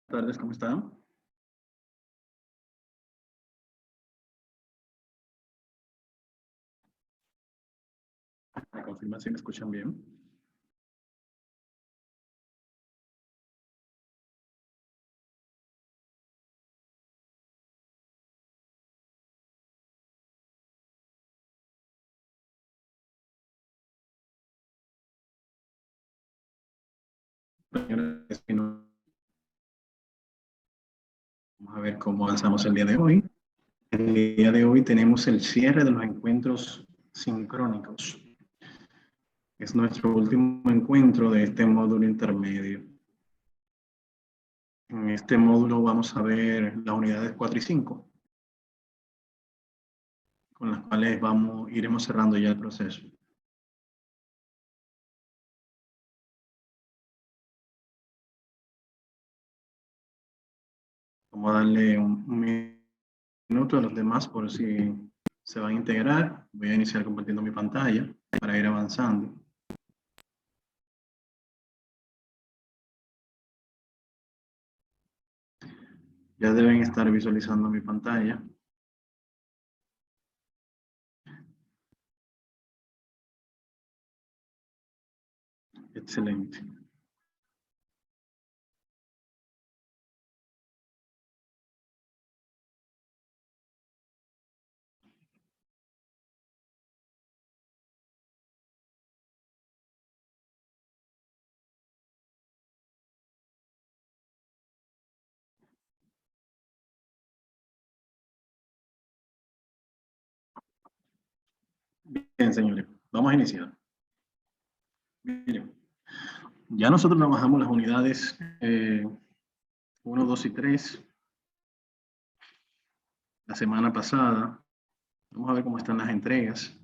Buenas tardes, ¿cómo están? ¿Me confirman si me escuchan bien? Vamos a ver cómo avanzamos el día de hoy. El día de hoy tenemos el cierre de los encuentros sincrónicos. Es nuestro último encuentro de este módulo intermedio. En este módulo vamos a ver las unidades 4 y 5, con las cuales iremos cerrando ya el proceso. Vamos a darle un minuto a los demás por si se van a integrar. Voy a iniciar compartiendo mi pantalla para ir avanzando. Ya deben estar visualizando mi pantalla. Excelente. Bien, señores, vamos a iniciar. Miren, ya nosotros trabajamos las unidades 1, 2 y 3 la semana pasada. Vamos a ver cómo están las entregas.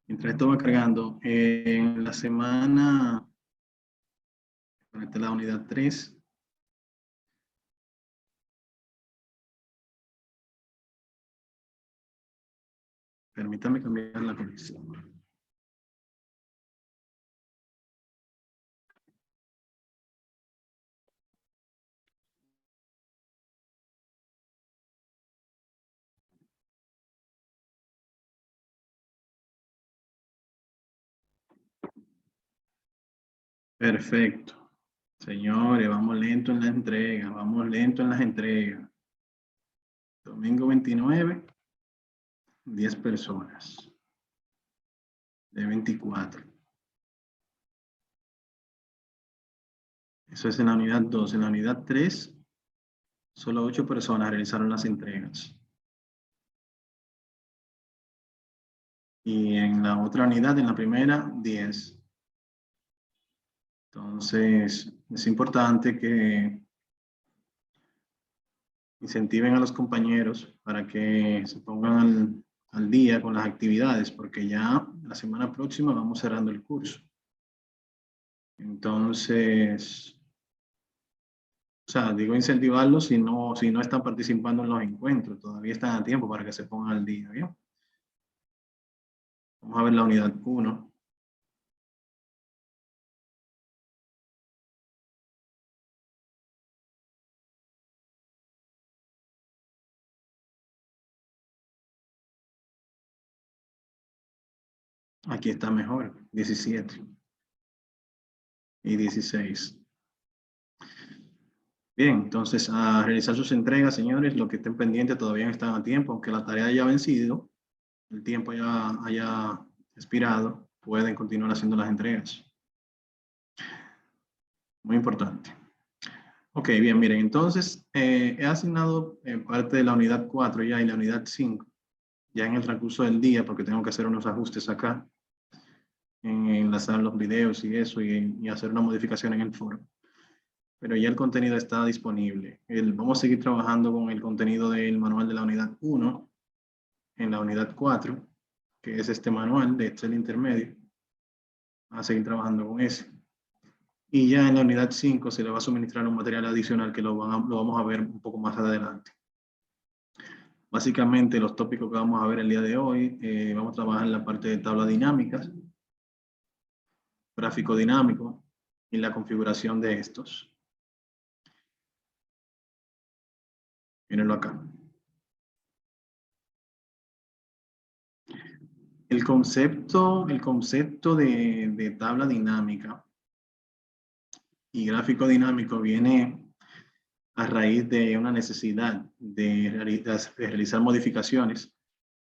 Mientras esto va cargando, en la semana, la unidad 3, permítame cambiar la conexión. Perfecto. Señores, vamos lento en la entrega, vamos lento en las entregas. Domingo 29, 10 personas. De 24. Eso es en la unidad 2. En la unidad 3, solo 8 personas realizaron las entregas. Y en la otra unidad, en la primera, 10. Entonces, es importante que incentiven a los compañeros para que se pongan al día con las actividades, porque ya la semana próxima vamos cerrando el curso. Entonces, o sea, digo incentivarlos si no están participando en los encuentros, todavía están a tiempo para que se pongan al día, ¿bien? Vamos a ver la unidad 1. Aquí está mejor, 17 y 16. Bien, entonces a realizar sus entregas, señores, los que estén pendientes todavía están a tiempo, aunque la tarea haya vencido, el tiempo ya haya expirado, pueden continuar haciendo las entregas. Muy importante. Ok, bien, miren, entonces he asignado parte de la unidad 4 ya y la unidad 5, ya en el transcurso del día, porque tengo que hacer unos ajustes acá, enlazar los videos y eso, y hacer una modificación en el foro. Pero ya el contenido está disponible. Vamos a seguir trabajando con el contenido del manual de la unidad 1 en la unidad 4, que es este manual de Excel intermedio. Vamos a seguir trabajando con ese. Y ya en la unidad 5 se le va a suministrar un material adicional que lo vamos a ver un poco más adelante. Básicamente los tópicos que vamos a ver el día de hoy, vamos a trabajar en la parte de tablas dinámicas, gráfico dinámico y la configuración de estos. Mírenlo acá. El concepto de tabla dinámica y gráfico dinámico viene a raíz de una necesidad de realizar modificaciones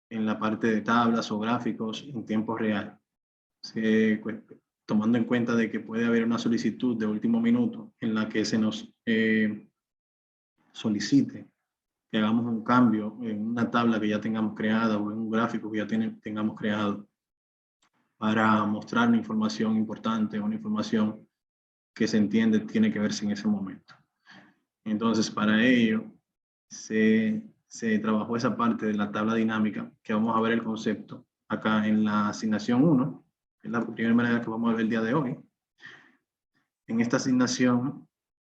en la parte de tablas o gráficos en tiempo real. Tomando en cuenta de que puede haber una solicitud de último minuto en la que se nos solicite que hagamos un cambio en una tabla que ya tengamos creada o en un gráfico que ya tengamos creado para mostrar una información importante o una información que se entiende tiene que verse en ese momento. Entonces, para ello, se trabajó esa parte de la tabla dinámica, que vamos a ver el concepto acá en la asignación 1, que es la primera manera que vamos a ver el día de hoy. En esta asignación,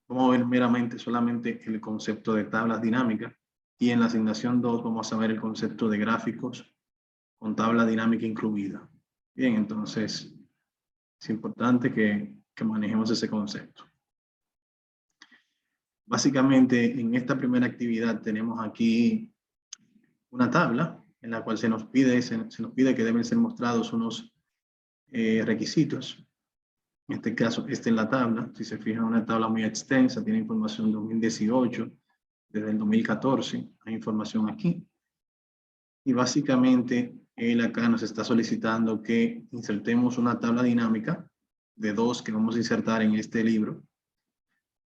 vamos a ver meramente solamente el concepto de tablas dinámicas, y en la asignación 2 vamos a ver el concepto de gráficos con tabla dinámica incluida. Bien, entonces es importante que manejemos ese concepto. Básicamente, en esta primera actividad tenemos aquí una tabla en la cual se nos pide que deben ser mostrados unos requisitos. En este caso, esta es la tabla. Si se fijan, una tabla muy extensa, tiene información 2018, desde el 2014, hay información aquí. Y básicamente, él acá nos está solicitando que insertemos una tabla dinámica de 2 que vamos a insertar en este libro.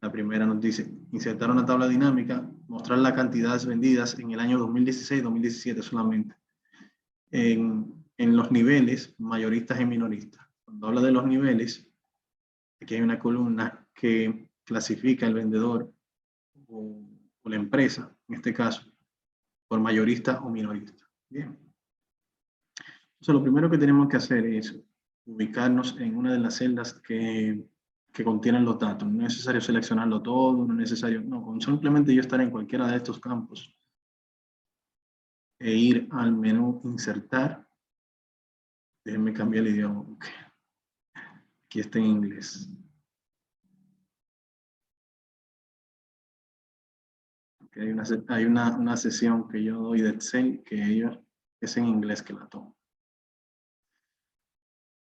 La primera nos dice, insertar una tabla dinámica, mostrar las cantidades vendidas en el año 2016-2017 solamente, en los niveles mayoristas y minoristas. Cuando habla de los niveles, aquí hay una columna que clasifica el vendedor o la empresa, en este caso, por mayorista o minorista. Bien. Entonces, lo primero que tenemos que hacer es ubicarnos en una de las celdas que contienen los datos. No es necesario seleccionarlo todo, no es necesario, no, con simplemente yo estar en cualquiera de estos campos e ir al menú insertar. Déjenme cambiar el idioma. Okay. Aquí está en inglés. Okay, hay una sesión que yo doy de Excel que ellos es en inglés que la tomo.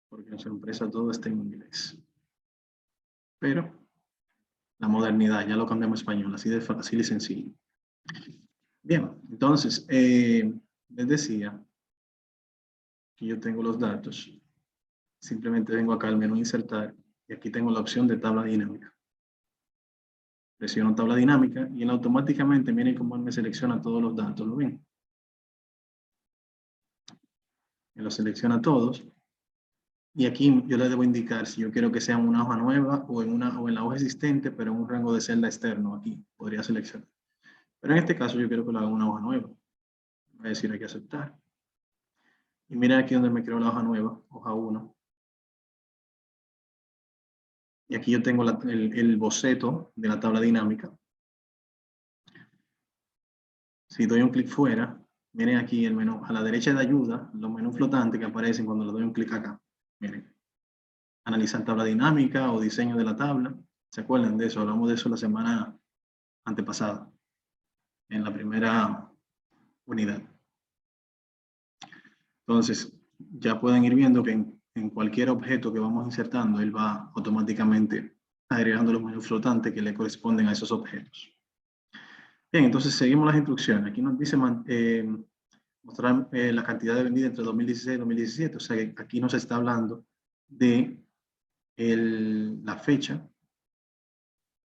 Porque en su empresa todo está en inglés. Pero la modernidad, ya lo cambiamos a español, así de fácil y sencillo. Bien, entonces, les decía que yo tengo los datos. Simplemente vengo acá al menú insertar y aquí tengo la opción de tabla dinámica. Presiono tabla dinámica y él automáticamente, miren cómo él me selecciona todos los datos, ¿lo ven? Me los selecciona todos. Y aquí yo le debo indicar si yo quiero que sea una hoja nueva o en la hoja existente, pero en un rango de celda externo. Aquí podría seleccionar. Pero en este caso yo quiero que lo haga una hoja nueva. Voy a decir aquí aceptar. Y miren aquí donde me creo la hoja nueva, hoja 1. Y aquí yo tengo el boceto de la tabla dinámica. Si doy un clic fuera, miren aquí el menú. A la derecha de ayuda, los menús flotantes que aparecen cuando le doy un clic acá. Miren. Analizar tabla dinámica o diseño de la tabla. ¿Se acuerdan de eso? Hablamos de eso la semana antepasada, en la primera unidad. Entonces, ya pueden ir viendo que en cualquier objeto que vamos insertando, él va automáticamente agregando los menús flotantes que le corresponden a esos objetos. Bien, entonces seguimos las instrucciones. Aquí nos dice mostrar la cantidad de vendida entre 2016 y 2017. O sea que aquí nos está hablando de la fecha.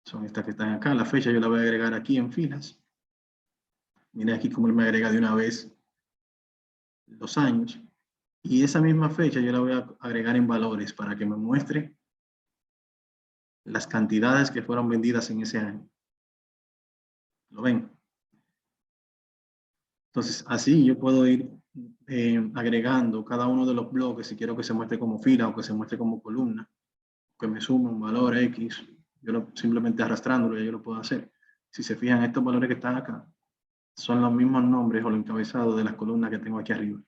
Son estas que están acá. La fecha yo la voy a agregar aquí en filas. Miren aquí cómo él me agrega de una vez los años. Y esa misma fecha yo la voy a agregar en valores para que me muestre las cantidades que fueron vendidas en ese año. ¿Lo ven? Entonces, así yo puedo ir agregando cada uno de los bloques si quiero que se muestre como fila o que se muestre como columna, que me sume un valor X. Yo simplemente arrastrándolo ya yo lo puedo hacer. Si se fijan, estos valores que están acá son los mismos nombres o los encabezados de las columnas que tengo aquí arriba.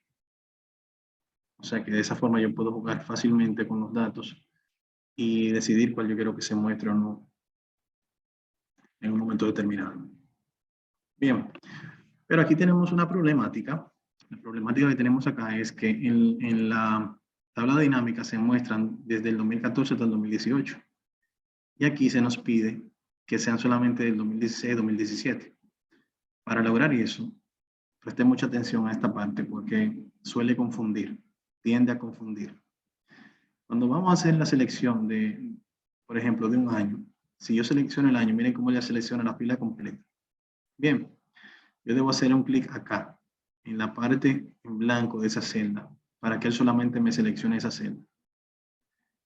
O sea que de esa forma yo puedo jugar fácilmente con los datos y decidir cuál yo quiero que se muestre o no en un momento determinado. Bien, pero aquí tenemos una problemática. La problemática que tenemos acá es que en la tabla dinámica se muestran desde el 2014 hasta el 2018. Y aquí se nos pide que sean solamente del 2016-2017. Para lograr eso, preste mucha atención a esta parte porque suele confundir, tiende a confundir. Cuando vamos a hacer la selección de, por ejemplo, de un año, si yo selecciono el año, miren cómo ya selecciona la fila completa. Bien, yo debo hacer un clic acá, en la parte en blanco de esa celda, para que él solamente me seleccione esa celda.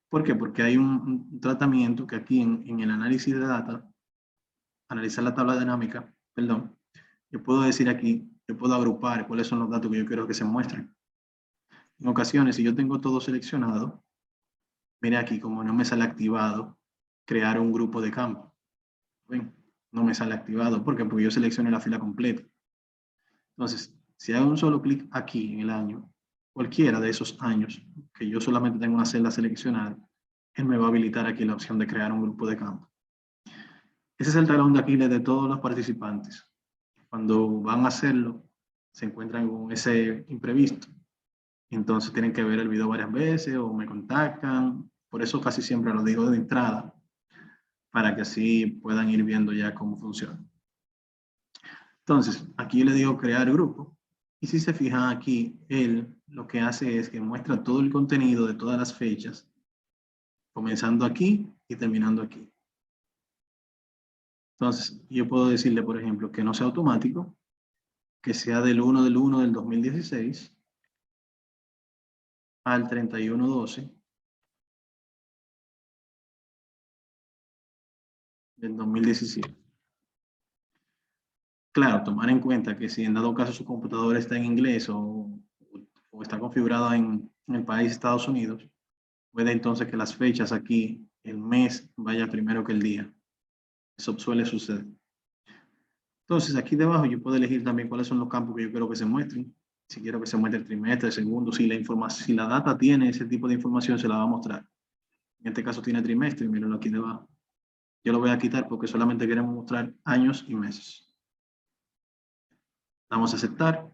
¿Por qué? Porque hay un tratamiento que aquí en el análisis de data, analizar la tabla dinámica, perdón, yo puedo decir aquí, yo puedo agrupar cuáles son los datos que yo quiero que se muestren. En ocasiones, si yo tengo todo seleccionado, mire aquí, como no me sale activado, crear un grupo de campo. ¿Ven? No me sale activado. ¿Por qué? Porque yo seleccioné la fila completa. Entonces, si hago un solo clic aquí en el año, cualquiera de esos años, que yo solamente tengo una celda seleccionada, él me va a habilitar aquí la opción de crear un grupo de campo. Ese es el talón de Aquiles de todos los participantes. Cuando van a hacerlo, se encuentran con ese imprevisto. Entonces tienen que ver el video varias veces o me contactan. Por eso casi siempre lo digo de entrada, para que así puedan ir viendo ya cómo funciona. Entonces, aquí yo le digo crear grupo. Y si se fijan aquí, él lo que hace es que muestra todo el contenido de todas las fechas, comenzando aquí y terminando aquí. Entonces, yo puedo decirle, por ejemplo, que no sea automático, que sea del 1 del 1 del 2016 al 31/12 del 2017. Claro, tomar en cuenta que si en dado caso su computadora está en inglés o está configurada en el país Estados Unidos, puede entonces que las fechas aquí, el mes vaya primero que el día. Eso suele suceder. Entonces aquí debajo yo puedo elegir también cuáles son los campos que yo quiero que se muestren. Si quiero que se muestre el trimestre, el segundo, si la data tiene ese tipo de información, se la va a mostrar. En este caso tiene trimestre, mírenlo aquí debajo. Yo lo voy a quitar porque solamente queremos mostrar años y meses. Damos a aceptar.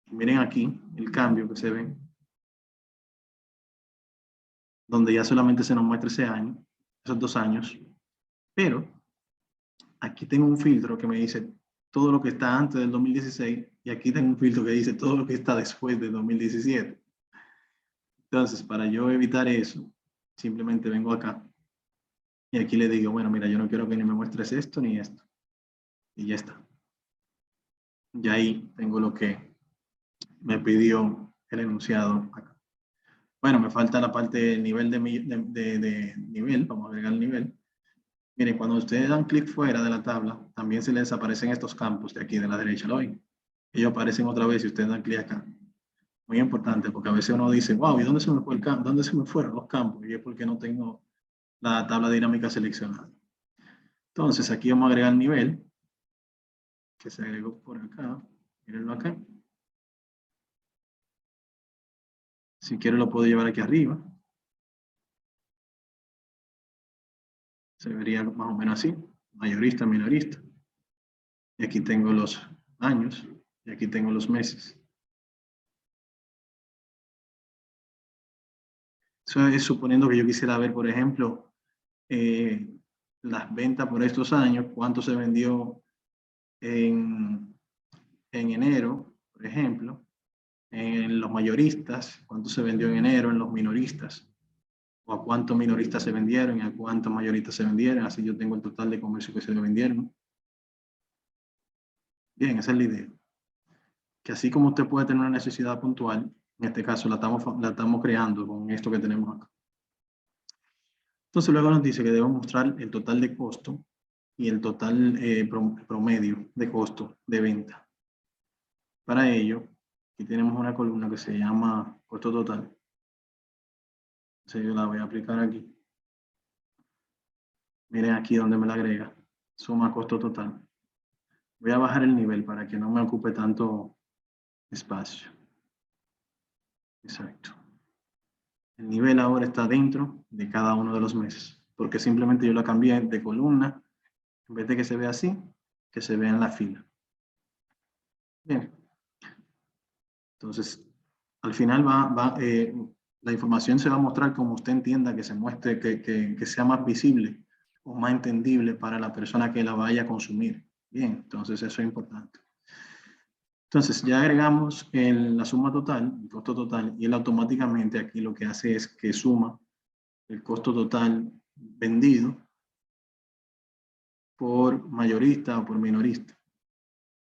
Y miren aquí el cambio que se ve, donde ya solamente se nos muestra ese año, esos 2 años. Pero aquí tengo un filtro que me dice todo lo que está antes del 2016 y aquí tengo un filtro que dice todo lo que está después del 2017. Entonces, para yo evitar eso, simplemente vengo acá y aquí le digo, bueno, mira, yo no quiero que ni me muestres esto ni esto. Y ya está. Y ahí tengo lo que me pidió el enunciado acá. Bueno, me falta la parte de nivel de nivel, vamos a agregar el nivel. Miren, cuando ustedes dan clic fuera de la tabla, también se les aparecen estos campos de aquí de la derecha, ¿lo ven? Ellos aparecen otra vez si ustedes dan clic acá. Muy importante, porque a veces uno dice, wow, ¿y dónde se me fue el campo? ¿Dónde se me fueron los campos? Y es porque no tengo la tabla dinámica seleccionada. Entonces, aquí vamos a agregar nivel, que se agregó por acá. Mírenlo acá. Si quiero lo puedo llevar aquí arriba. Se vería más o menos así. Mayorista, minorista. Y aquí tengo los años. Y aquí tengo los meses. Eso es suponiendo que yo quisiera ver, por ejemplo, las ventas por estos años, cuánto se vendió en enero, por ejemplo, en los mayoristas, cuánto se vendió en enero en los minoristas, o a cuántos minoristas se vendieron y a cuántos mayoristas se vendieron, así yo tengo el total de comercio que se vendieron. Bien, esa es la idea. Que así como usted puede tener una necesidad puntual, en este caso la estamos creando con esto que tenemos acá. Entonces luego nos dice que debemos mostrar el total de costo y el total promedio de costo de venta. Para ello, aquí tenemos una columna que se llama costo total. Entonces yo la voy a aplicar aquí. Miren aquí donde me la agrega. Suma costo total. Voy a bajar el nivel para que no me ocupe tanto espacio. Exacto. El nivel ahora está dentro de cada uno de los meses, porque simplemente yo la cambié de columna, en vez de que se vea así, que se vea en la fila. Bien. Entonces, al final la información se va a mostrar como usted entienda que se muestre, que sea más visible o más entendible para la persona que la vaya a consumir. Bien, entonces eso es importante. Entonces ya agregamos la suma total, el costo total, y él automáticamente aquí lo que hace es que suma el costo total vendido por mayorista o por minorista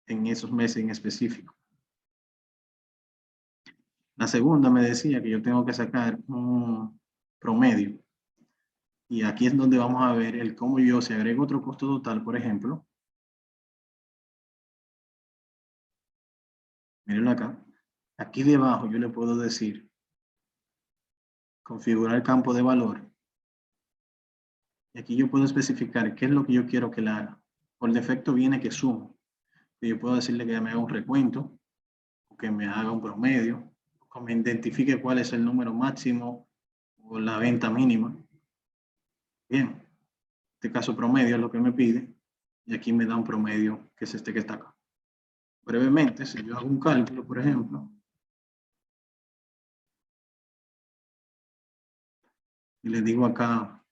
en esos meses en específico. La segunda me decía que yo tengo que sacar un promedio. Y aquí es donde vamos a ver el cómo yo, si agrego otro costo total, por ejemplo, mírenlo acá, aquí debajo yo le puedo decir, configurar el campo de valor, y aquí yo puedo especificar qué es lo que yo quiero que le haga. Por defecto viene que sumo, y yo puedo decirle que me haga un recuento, o que me haga un promedio, o que me identifique cuál es el número máximo o la venta mínima. Bien, en este caso promedio es lo que me pide, y aquí me da un promedio, que es este que está acá. Brevemente, si yo hago un cálculo, por ejemplo, y le digo acá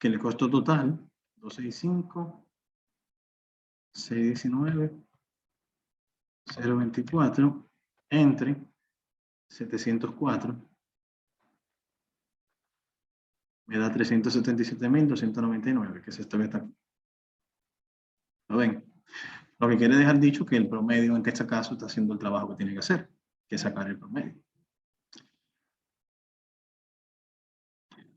que el costo total, 265, 619, 024, entre 704, me da 377.299, que es esto que está aquí. ¿Lo ven? Lo que quiere dejar dicho que el promedio en este caso está haciendo el trabajo que tiene que hacer, que es sacar el promedio.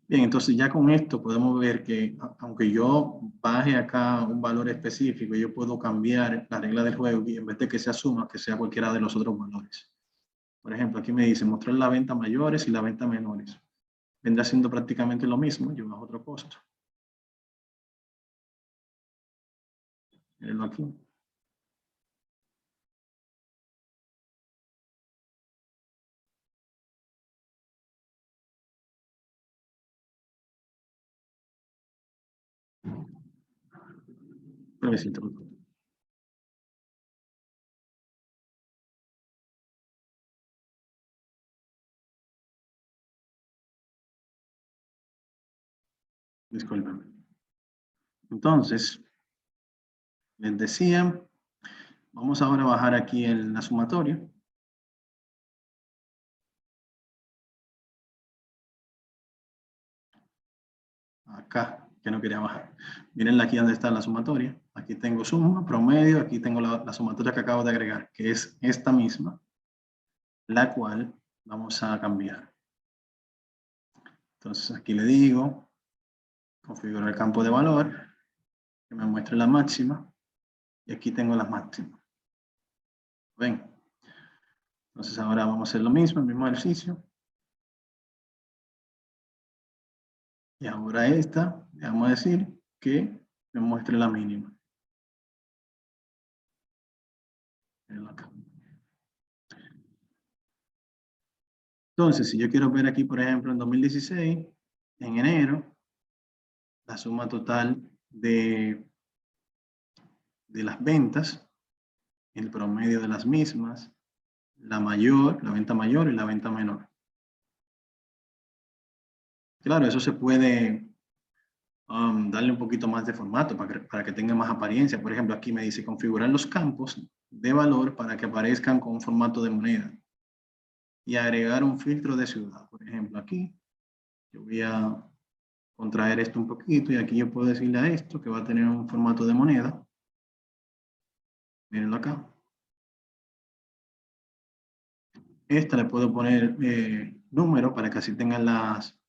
Bien, entonces ya con esto podemos ver que aunque yo baje acá un valor específico, yo puedo cambiar la regla del juego y en vez de que sea suma, que sea cualquiera de los otros valores. Por ejemplo, aquí me dice mostrar la venta mayores y la venta menores. Vendrá siendo prácticamente lo mismo, yo bajo otro costo. Mírenlo aquí. Brevecito. Disculpen. Entonces, les decía, vamos ahora a bajar aquí la sumatoria. Acá, que no quería bajar. Miren aquí donde está la sumatoria. Aquí tengo suma, promedio, aquí tengo la sumatoria que acabo de agregar, que es esta misma, la cual vamos a cambiar. Entonces aquí le digo, configurar el campo de valor, que me muestre la máxima, y aquí tengo las máximas. ¿Ven? Entonces ahora vamos a hacer lo mismo, el mismo ejercicio. Y ahora esta, le vamos a decir que me muestre la mínima. Acá. Entonces, si yo quiero ver aquí, por ejemplo, en 2016, en enero, la suma total de las ventas, el promedio de las mismas, la mayor, la venta mayor y la venta menor. Claro, eso se puede darle un poquito más de formato para que tenga más apariencia. Por ejemplo, aquí me dice configurar los campos de valor para que aparezcan con un formato de moneda y agregar un filtro de ciudad. Por ejemplo, aquí yo voy a contraer esto un poquito y aquí yo puedo decirle a esto que va a tener un formato de moneda. Mírenlo acá. Esta le puedo poner número para que así tengan las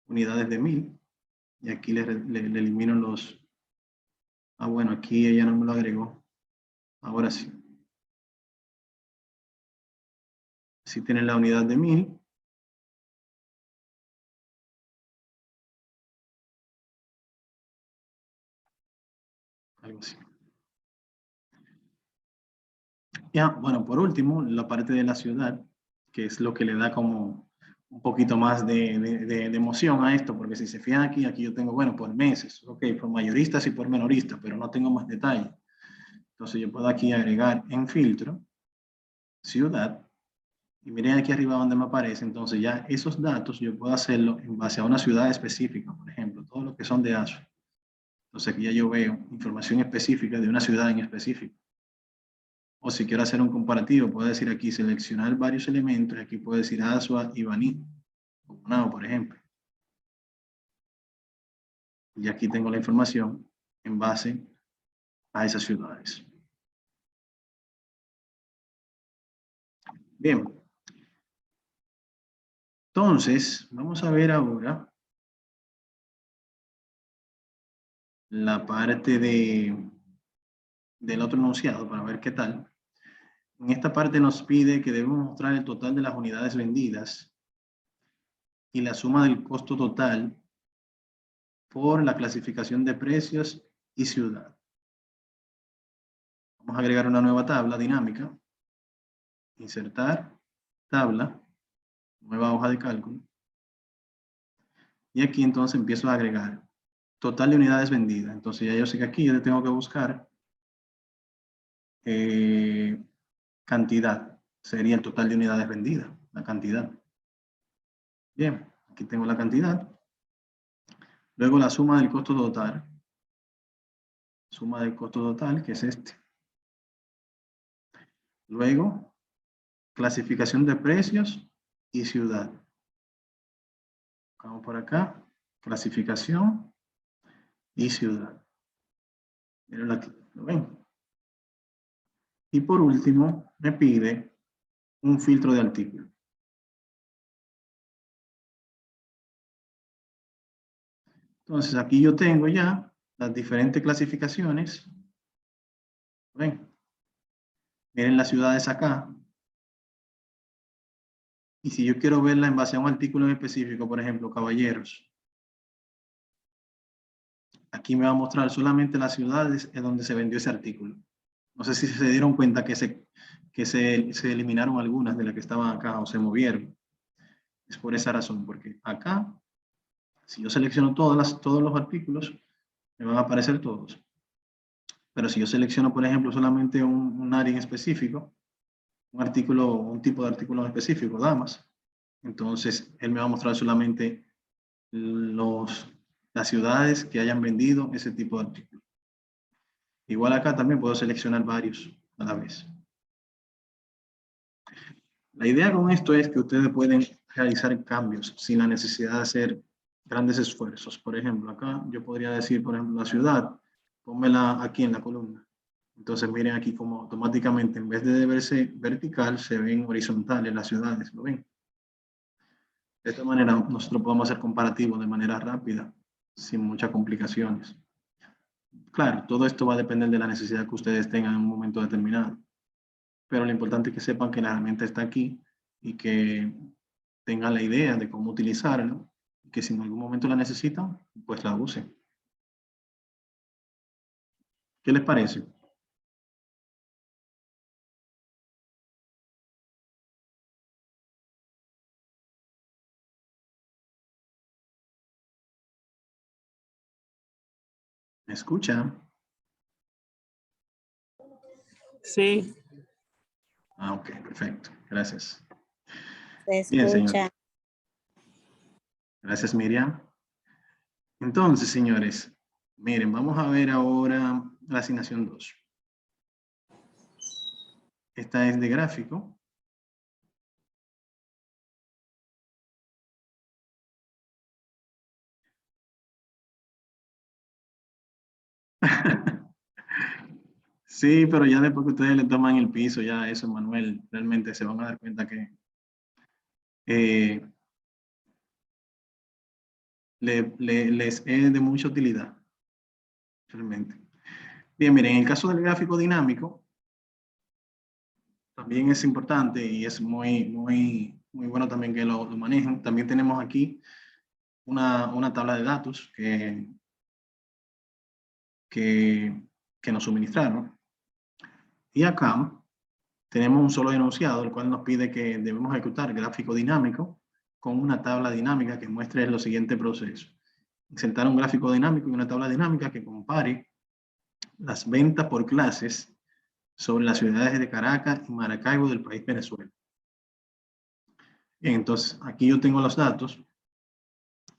unidades de 1000. Y aquí le elimino los... Ah, bueno, aquí ella no me lo agregó. Ahora sí. Así tiene la unidad de 1000. Algo así. Ya, bueno, por último, la parte de la ciudad, que es lo que le da como un poquito más de emoción a esto, porque si se fijan aquí, aquí yo tengo, bueno, por meses, ok, por mayoristas y por menoristas, pero no tengo más detalle. Entonces yo puedo aquí agregar en filtro, ciudad, y miren aquí arriba donde me aparece, entonces ya esos datos yo puedo hacerlo en base a una ciudad específica, por ejemplo, todo lo que son de ASO. Entonces aquí ya yo veo información específica de una ciudad en específico. O si quiero hacer un comparativo, puedo decir aquí seleccionar varios elementos, aquí puedo decir Asua y Baní, o Bonao, por ejemplo. Y aquí tengo la información en base a esas ciudades. Bien. Entonces, vamos a ver ahora la parte del otro enunciado para ver qué tal. En esta parte nos pide que debemos mostrar el total de las unidades vendidas y la suma del costo total por la clasificación de precios y ciudad. Vamos a agregar una nueva tabla dinámica. Insertar, tabla, nueva hoja de cálculo. Y aquí entonces empiezo a agregar total de unidades vendidas. Entonces ya yo sé que aquí yo tengo que buscar cantidad. Sería el total de unidades vendidas, la cantidad. Bien, aquí tengo la cantidad. Luego la suma del costo total. Suma del costo total, que es este. Luego, clasificación de precios y ciudad. Vamos por acá, clasificación y ciudad. Miren aquí, ¿lo ven? Y por último, me pide un filtro de artículo. Entonces, aquí yo tengo ya las diferentes clasificaciones. ¿Ven? Miren las ciudades acá. Y si yo quiero verla en base a un artículo en específico, por ejemplo, caballeros, aquí me va a mostrar solamente las ciudades en donde se vendió ese artículo. No sé si se dieron cuenta que se eliminaron algunas de las que estaban acá o se movieron. Es por esa razón, porque acá, si yo selecciono todos los artículos, me van a aparecer todos. Pero si yo selecciono, por ejemplo, solamente un área en específico, un artículo, un tipo de artículo en específico, damas, entonces él me va a mostrar solamente las ciudades que hayan vendido ese tipo de artículo. Igual acá también puedo seleccionar varios a la vez. La idea con esto es que ustedes pueden realizar cambios sin la necesidad de hacer grandes esfuerzos. Por ejemplo, acá yo podría decir, por ejemplo, la ciudad, pónmela aquí en la columna. Entonces miren aquí como automáticamente en vez de verse vertical, se ven horizontales las ciudades, ¿lo ven? De esta manera nosotros podemos hacer comparativos de manera rápida, sin muchas complicaciones. Claro, todo esto va a depender de la necesidad que ustedes tengan en un momento determinado. Pero lo importante es que sepan que la herramienta está aquí y que tengan la idea de cómo utilizarla y que si en algún momento la necesitan, pues la usen. ¿Qué les parece? ¿Me escuchan? Sí. Ah, ok, perfecto. Gracias. Se Bien, señor. escucha. Gracias, Miriam. Entonces, señores, miren, vamos a ver ahora la asignación 2. Esta es de gráfico. Sí, pero ya después que ustedes le toman el piso, ya eso, Manuel, realmente se van a dar cuenta que les es de mucha utilidad, realmente. Bien, miren, en el caso del gráfico dinámico, también es importante y es muy bueno también que lo manejen. También tenemos aquí una tabla de datos que nos suministraron. Y acá tenemos un solo enunciado, el cual nos pide que debemos ejecutar gráfico dinámico con una tabla dinámica que muestre los siguientes procesos. Insertar un gráfico dinámico y una tabla dinámica que compare las ventas por clases sobre las ciudades de Caracas y Maracaibo del país Venezuela. Bien, entonces aquí yo tengo los datos.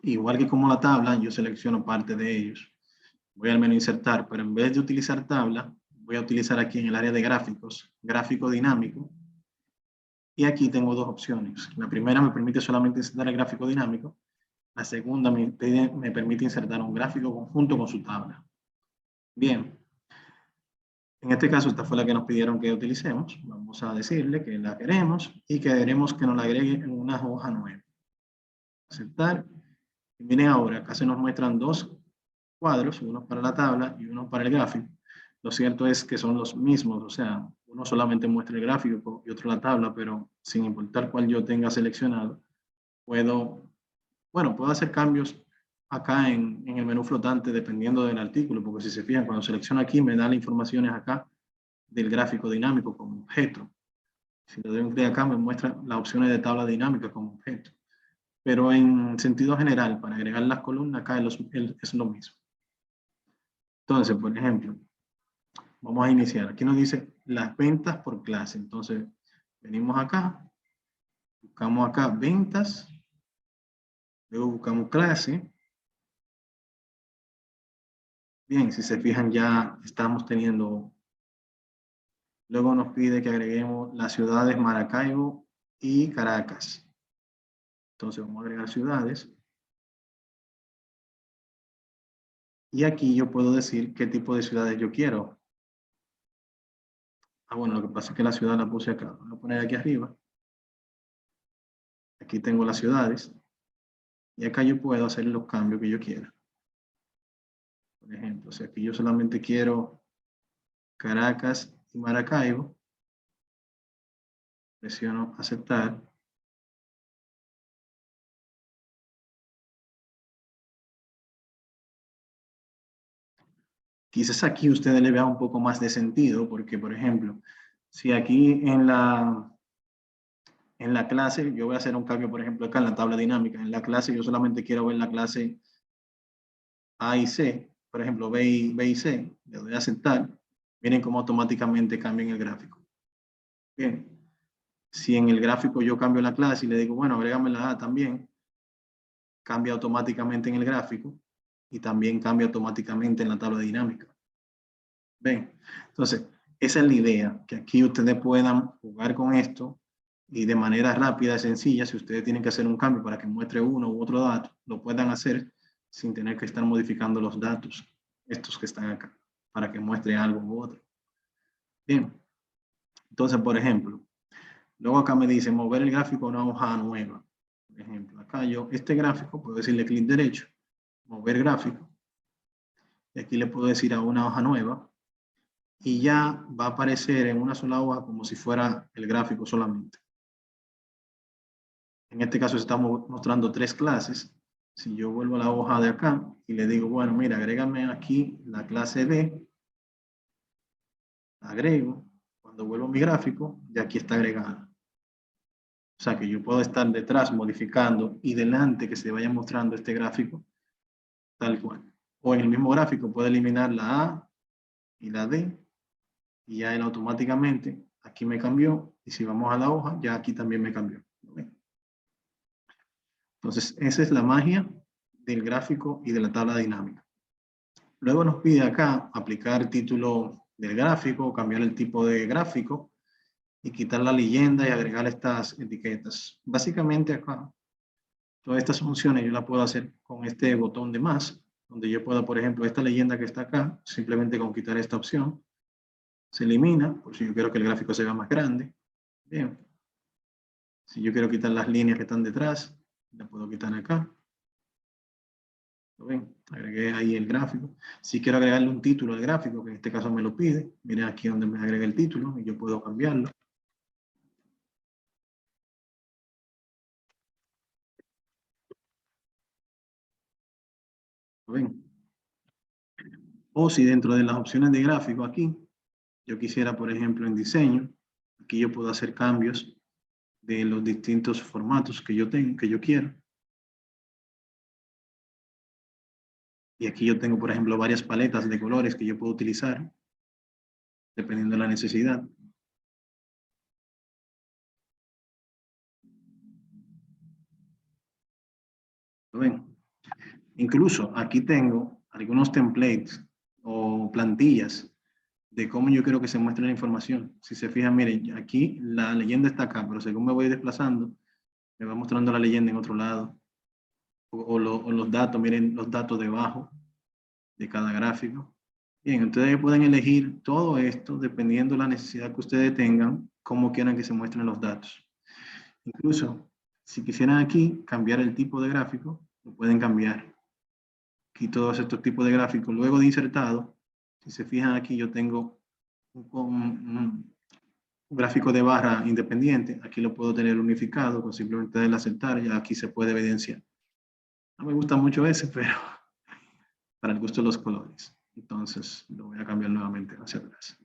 Igual que como la tabla, yo selecciono parte de ellos. Voy al menú insertar, pero en vez de utilizar tabla, voy a utilizar aquí en el área de gráficos, gráfico dinámico. Y aquí tengo dos opciones. La primera me permite solamente insertar el gráfico dinámico. La segunda me permite insertar un gráfico conjunto con su tabla. Bien. En este caso, esta fue la que nos pidieron que utilicemos. Vamos a decirle que la queremos y queremos que nos la agregue en una hoja nueva. Aceptar. Y miren ahora, acá se nos muestran dos cuadros, uno para la tabla y uno para el gráfico. Lo cierto es que son los mismos, o sea, uno solamente muestra el gráfico y otro la tabla, pero sin importar cuál yo tenga seleccionado, puedo hacer cambios acá en el menú flotante dependiendo del artículo, porque si se fijan, cuando selecciono aquí me da las informaciones acá del gráfico dinámico como objeto. Si le doy un clic acá me muestra las opciones de tabla dinámica como objeto. Pero en sentido general, para agregar las columnas acá es lo mismo. Entonces, por ejemplo, vamos a iniciar. Aquí nos dice las ventas por clase. Entonces, venimos acá, buscamos acá ventas, luego buscamos clase. Bien, si se fijan ya estamos teniendo, luego nos pide que agreguemos las ciudades Maracaibo y Caracas. Entonces vamos a agregar ciudades. Y aquí yo puedo decir qué tipo de ciudades yo quiero. Bueno, lo que pasa es que la ciudad la puse acá. Voy a poner aquí arriba. Aquí tengo las ciudades. Y acá yo puedo hacer los cambios que yo quiera. Por ejemplo, si aquí yo solamente quiero Caracas y Maracaibo, presiono aceptar. Quizás aquí ustedes le vean un poco más de sentido, porque, por ejemplo, si aquí en la clase yo voy a hacer un cambio, por ejemplo, acá en la tabla dinámica, en la clase yo solamente quiero ver la clase A y C, por ejemplo, B y C, le doy a aceptar, miren cómo automáticamente cambian el gráfico. Bien, si en el gráfico yo cambio la clase y le digo, bueno, agrégame la A también, cambia automáticamente en el gráfico y también cambia automáticamente en la tabla dinámica. ¿Ven? Entonces, esa es la idea, que aquí ustedes puedan jugar con esto y de manera rápida y sencilla, si ustedes tienen que hacer un cambio para que muestre uno u otro dato, lo puedan hacer sin tener que estar modificando los datos, estos que están acá, para que muestre algo u otro. Bien, entonces, por ejemplo, luego acá me dice mover el gráfico a una hoja nueva. Por ejemplo, acá yo, este gráfico, puedo decirle clic derecho, mover gráfico, y aquí le puedo decir a una hoja nueva, y ya va a aparecer en una sola hoja como si fuera el gráfico solamente. En este caso estamos mostrando tres clases. Si yo vuelvo a la hoja de acá y le digo, bueno, mira, agrégame aquí la clase D, la agrego, cuando vuelvo a mi gráfico, ya aquí está agregada. O sea que yo puedo estar detrás modificando y delante que se vaya mostrando este gráfico tal cual. O en el mismo gráfico puedo eliminar la A y la D y ya él automáticamente aquí me cambió y si vamos a la hoja ya aquí también me cambió. Entonces esa es la magia del gráfico y de la tabla dinámica. Luego nos pide acá aplicar el título del gráfico, cambiar el tipo de gráfico y quitar la leyenda y agregar estas etiquetas. Básicamente acá todas estas funciones yo las puedo hacer con este botón de más, donde yo puedo, por ejemplo, esta leyenda que está acá, simplemente con quitar esta opción, se elimina, por si yo quiero que el gráfico se vea más grande. Bien. Si yo quiero quitar las líneas que están detrás, la puedo quitar acá. ¿Lo ven? Agregué ahí el gráfico. Si quiero agregarle un título al gráfico, que en este caso me lo pide, miren aquí donde me agrega el título y yo puedo cambiarlo. ¿Lo ven? O si dentro de las opciones de gráfico aquí, yo quisiera, por ejemplo, en diseño, Aquí yo puedo hacer cambios de los distintos formatos que yo tengo, que yo quiero. Y aquí yo tengo, por ejemplo, varias paletas de colores que yo puedo utilizar, dependiendo de la necesidad. ¿Lo ven? Incluso aquí tengo algunos templates o plantillas de cómo yo quiero que se muestre la información. Si se fijan, miren, aquí la leyenda está acá, pero según me voy desplazando, me va mostrando la leyenda en otro lado. O los datos, miren los datos debajo de cada gráfico. Bien, ustedes pueden elegir todo esto dependiendo de la necesidad que ustedes tengan, cómo quieran que se muestren los datos. Incluso, si quisieran aquí cambiar el tipo de gráfico, lo pueden cambiar. Aquí todos estos tipos de gráficos, luego de insertado, si se fijan aquí yo tengo un gráfico de barra independiente, aquí lo puedo tener unificado con simplemente el aceptar, ya aquí se puede evidenciar. No me gusta mucho ese, pero para el gusto de los colores. Entonces lo voy a cambiar nuevamente hacia atrás.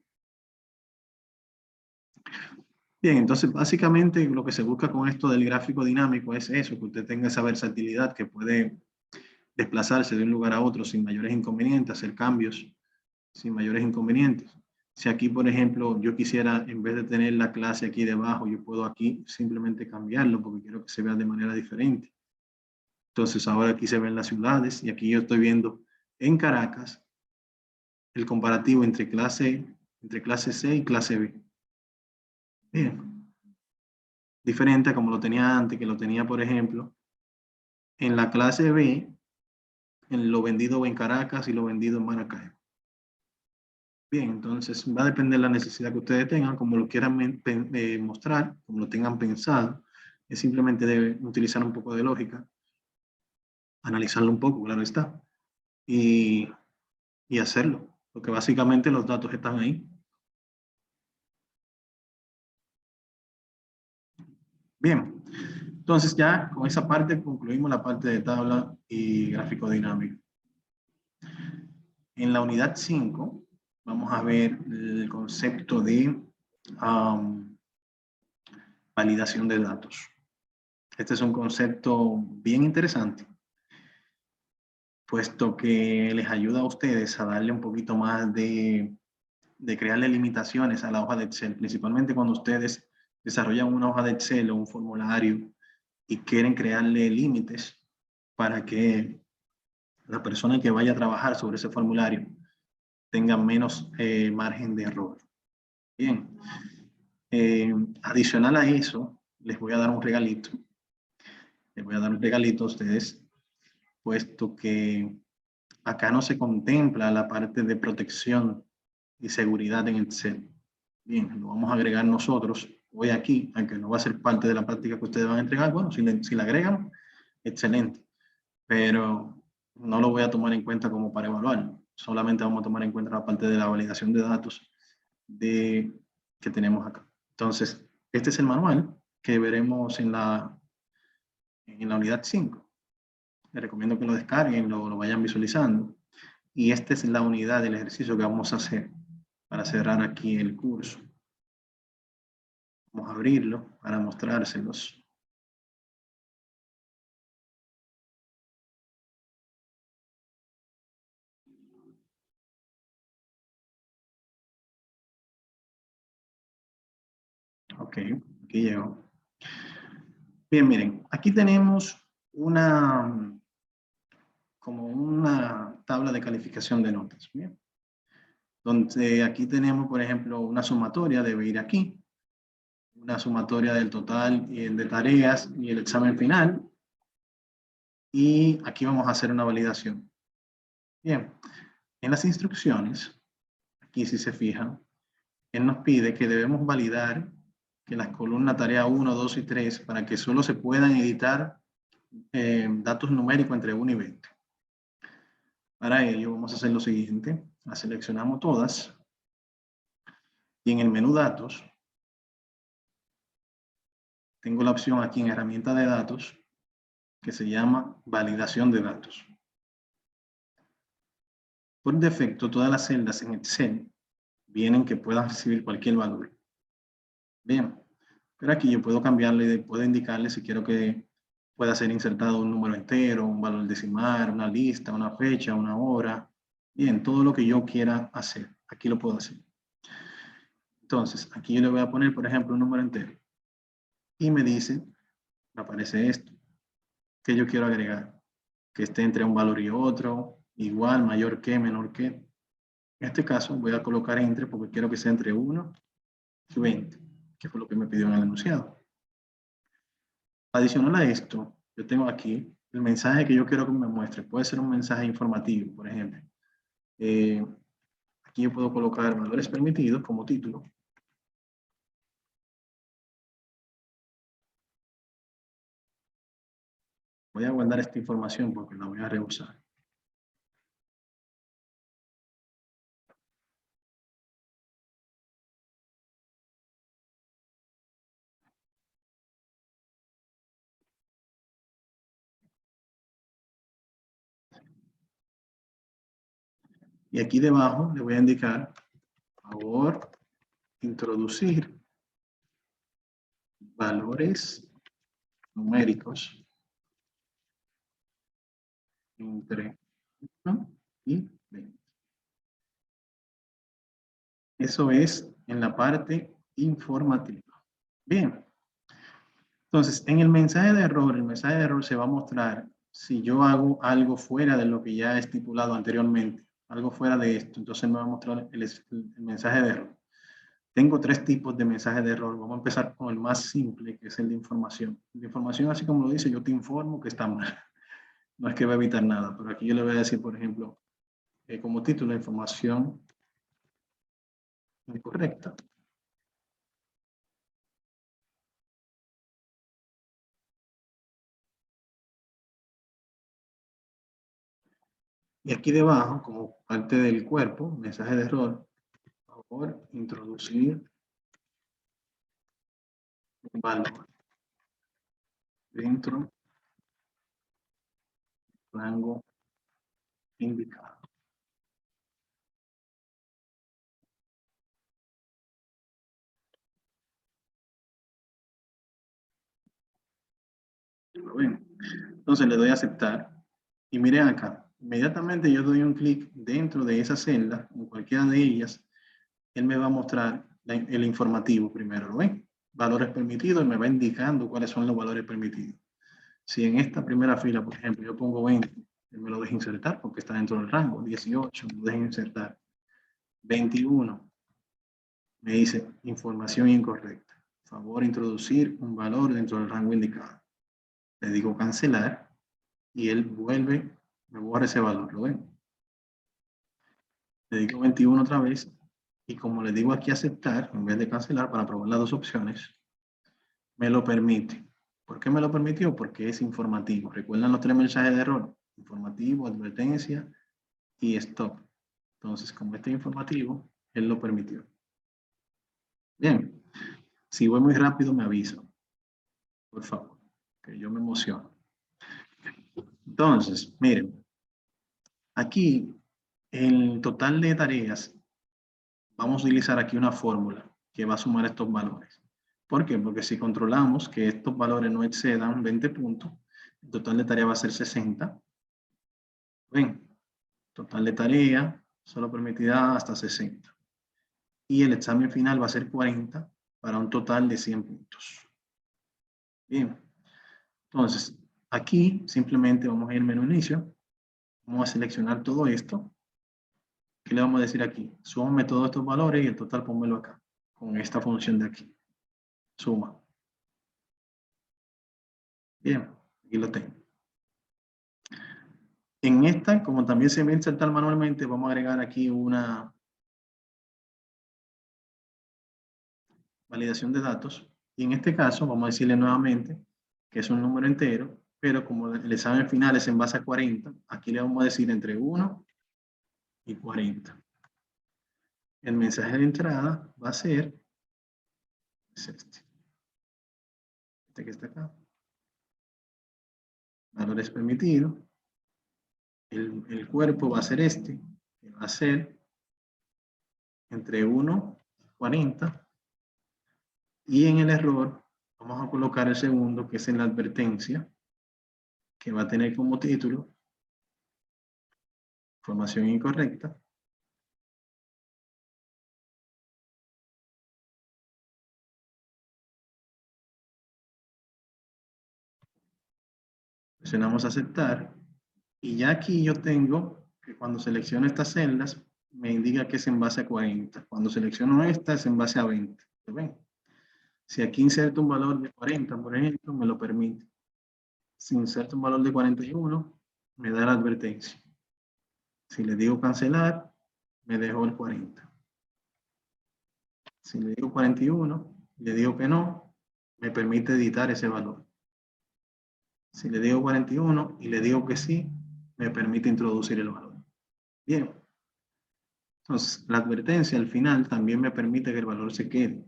Bien, entonces básicamente lo que se busca con esto del gráfico dinámico es eso, que usted tenga esa versatilidad, que puede desplazarse de un lugar a otro sin mayores inconvenientes, hacer cambios sin mayores inconvenientes. Si aquí, por ejemplo, yo quisiera, en vez de tener la clase aquí debajo, yo puedo aquí simplemente cambiarlo porque quiero que se vea de manera diferente. Entonces ahora aquí se ven las ciudades y aquí yo estoy viendo en Caracas el comparativo entre clase C y clase B. Bien. Diferente a como lo tenía antes, que lo tenía, por ejemplo, en la clase B, en lo vendido en Caracas y lo vendido en Maracaibo. Bien, entonces va a depender de la necesidad que ustedes tengan, como lo quieran mostrar, como lo tengan pensado. Es simplemente deben utilizar un poco de lógica, analizarlo un poco, claro está, y hacerlo, porque básicamente los datos están ahí. Bien, entonces ya con esa parte concluimos la parte de tabla y gráfico dinámico. En la unidad 5 vamos a ver el concepto de validación de datos. Este es un concepto bien interesante, puesto que les ayuda a ustedes a darle un poquito más de crearle limitaciones a la hoja de Excel, principalmente cuando ustedes desarrollan una hoja de Excel o un formulario y quieren crearle límites para que la persona que vaya a trabajar sobre ese formulario tenga menos margen de error. Bien, adicional a eso, les voy a dar un regalito. Les voy a dar un regalito a ustedes, puesto que acá no se contempla la parte de protección y seguridad en Excel. Bien, lo vamos a agregar nosotros hoy aquí, aunque no va a ser parte de la práctica que ustedes van a entregar. Bueno, si la agregan, excelente. Pero no lo voy a tomar en cuenta como para evaluar. Solamente vamos a tomar en cuenta la parte de la validación de datos que tenemos acá. Entonces, este es el manual que veremos en la unidad 5. Les recomiendo que lo descarguen, lo vayan visualizando. Y esta es la unidad del ejercicio que vamos a hacer para cerrar aquí el curso. Vamos a abrirlo para mostrárselos. Ok, aquí llegó. Bien, miren, aquí tenemos como una tabla de calificación de notas. Bien. Donde aquí tenemos, por ejemplo, una sumatoria, debe ir aquí. Una sumatoria del total y el de tareas y el examen final. Y aquí vamos a hacer una validación. Bien, en las instrucciones, aquí si se fijan, él nos pide que debemos validar que las columnas tarea 1, 2 y 3 para que solo se puedan editar datos numéricos entre 1 y 20. Para ello vamos a hacer lo siguiente, las seleccionamos todas y en el menú datos tengo la opción aquí en herramienta de datos que se llama validación de datos. Por defecto todas las celdas en Excel vienen que puedan recibir cualquier valor. Bien, pero aquí yo puedo cambiarle, puedo indicarle si quiero que pueda ser insertado un número entero, un valor decimal, una lista, una fecha, una hora. Bien, todo lo que yo quiera hacer, aquí lo puedo hacer. Entonces, aquí yo le voy a poner, por ejemplo, un número entero. Y me dice, me aparece esto, que yo quiero agregar, que esté entre un valor y otro, igual, mayor que, menor que. En este caso voy a colocar entre porque quiero que sea entre 1 y 20, que fue lo que me pidió en el enunciado. Adicional a esto, yo tengo aquí el mensaje que yo quiero que me muestre. Puede ser un mensaje informativo, por ejemplo. Aquí yo puedo colocar valores permitidos como título. Voy a guardar esta información porque la voy a reusar. Y aquí debajo le voy a indicar, por favor, introducir valores numéricos entre 1 y 20. Eso es en la parte informativa. Bien. Entonces, en el mensaje de error se va a mostrar si yo hago algo fuera de lo que ya he estipulado anteriormente, algo fuera de esto. Entonces me va a mostrar el mensaje de error. Tengo 3 tipos de mensajes de error. Vamos a empezar con el más simple, que es el de información. El de información, así como lo dice, yo te informo que está mal. No es que va a evitar nada, pero aquí yo le voy a decir, por ejemplo, como título, información incorrecta. Y aquí debajo, como parte del cuerpo, mensaje de error, por favor, introducir un valor dentro del rango indicado. ¿Lo ven? Entonces le doy a aceptar. Y miren acá, inmediatamente yo doy un clic dentro de esa celda, en cualquiera de ellas, él me va a mostrar el informativo primero, ¿lo ven? Valores permitidos y me va indicando cuáles son los valores permitidos. Si en esta primera fila, por ejemplo, yo pongo 20, él me lo deja insertar porque está dentro del rango, 18, me lo deja insertar. 21, me dice información incorrecta. Favor introducir un valor dentro del rango indicado. Le digo cancelar y él vuelve, me borra ese valor, ¿lo ven? Le digo 21 otra vez y como le digo aquí aceptar, en vez de cancelar para probar las 2 opciones, me lo permite. ¿Por qué me lo permitió? Porque es informativo. ¿Recuerdan los 3 mensajes de error? Informativo, advertencia y stop. Entonces, como este es informativo, él lo permitió. Bien, si voy muy rápido me aviso, por favor, que yo me emociono. Entonces, miren, aquí el total de tareas, vamos a utilizar aquí una fórmula que va a sumar estos valores. ¿Por qué? Porque si controlamos que estos valores no excedan 20 puntos, el total de tarea va a ser 60. Ven, total de tarea solo permitirá hasta 60. Y el examen final va a ser 40 para un total de 100 puntos. Bien, entonces aquí simplemente vamos a ir menú inicio, vamos a seleccionar todo esto. ¿Qué le vamos a decir aquí? Súmame todos estos valores y el total pónmelo acá, con esta función de aquí. Suma. Bien, aquí lo tengo. En esta, como también se va a insertar manualmente, vamos a agregar aquí una validación de datos. Y en este caso, vamos a decirle nuevamente que es un número entero, pero como el examen final es en base a 40, aquí le vamos a decir entre 1 y 40. El mensaje de entrada va a ser es este que está acá. Valores permitidos. El cuerpo va a ser este, que va a ser entre 1 y 40. Y en el error vamos a colocar el segundo, que es en la advertencia, que va a tener como título información incorrecta. Presionamos aceptar. Y ya aquí yo tengo que cuando selecciono estas celdas, me indica que es en base a 40. Cuando selecciono esta, es en base a 20. ¿Lo ven? Si aquí inserto un valor de 40, por ejemplo, me lo permite. Si inserto un valor de 41, me da la advertencia. Si le digo cancelar, me dejó el 40. Si le digo 41, le digo que no, me permite editar ese valor. Si le digo 41 y le digo que sí, me permite introducir el valor. Bien. Entonces, la advertencia al final también me permite que el valor se quede.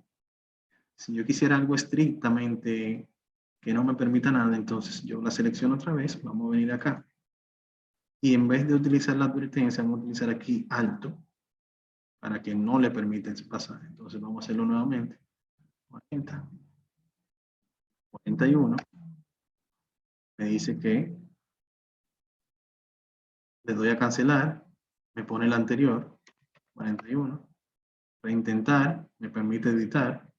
Si yo quisiera algo estrictamente que no me permita nada, entonces yo la selecciono otra vez, vamos a venir acá. Y en vez de utilizar la advertencia, vamos a utilizar aquí alto, para que no le permita pasar. Entonces vamos a hacerlo nuevamente. 40, 41. Me dice que le doy a cancelar, me pone el anterior, 41. Reintentar, me permite editar.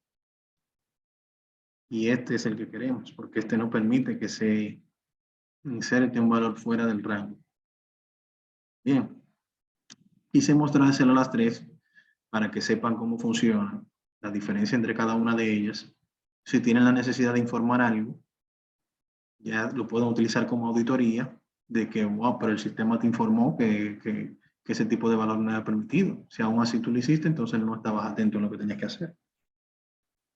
Y este es el que queremos, porque este no permite que se inserte un valor fuera del rango. Bien. Quise mostrárselo a las tres para que sepan cómo funciona, la diferencia entre cada una de ellas. Si tienen la necesidad de informar algo, ya lo pueden utilizar como auditoría de que, wow, pero el sistema te informó que ese tipo de valor no era permitido. Si aún así tú lo hiciste, entonces no estabas atento en lo que tenías que hacer.